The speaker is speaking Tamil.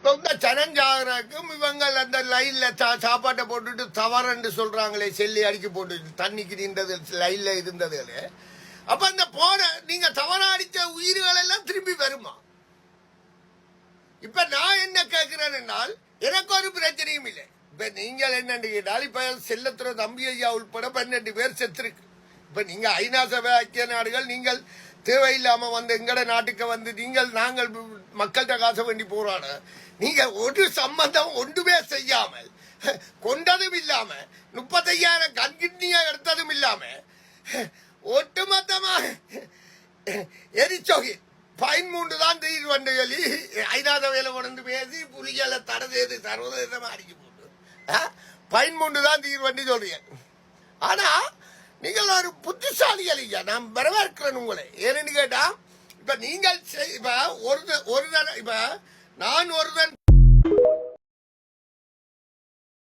சொந்த சனஞ்சாகராக்கும் இவங்க அந்த லைன்ல சாப்பாட்டை போட்டுட்டு தவறுன்னு சொல்றாங்களே, செல்லி அடிக்க போட்டு தண்ணிக்கு நின்றது லைன்ல இருந்தது. அப்ப அந்த போன நீங்க தவறா அடிச்ச உயிர்கள் எல்லாம் திரும்பி வருமா? இப்ப நான் என்ன கேட்கிறேன் என்றால், எனக்கு ஒரு பிரச்சனையும் இல்லை. இப்ப நீங்கள் என்னன்னு கேட்டால், இப்ப செல்லத்துற தம்பி ஐயா உள்பட 12 பேர் செத்துருக்கு. இப்ப நீங்க ஐநா சபை, ஐக்கிய நாடுகள், நீங்கள் தேவையில்லாம வந்து எங்கட நாட்டுக்கு வந்து நாங்கள் மக்கள்கிட்ட காச வேண்டி போராட, நீங்க ஒரு சம்பந்தம் ஒன்றுமே செய்யாமல், கொண்டதும் இல்லாம, 35,000 கண்கிட்னியா எடுத்ததும் இல்லாம, ஒட்டுமொத்தமா எரிச்சோகி 13 தான் தீர்வு வந்து சொல்லி ஐநா சபையில கொண்டு பேசி புலிகளை தடை செய்து சர்வதேசமா அடிக்க போட்டு 13 தான் தீர்வு வந்து சொல்றீங்க. ஆனா நீங்கள் ஒரு புத்திசாலிகள் ஐயா, நான் வரவேற்கிறேன் உங்களை. ஏன்னு கேட்டா, இப்ப நீங்கள் இப்ப நான் ஒருதன்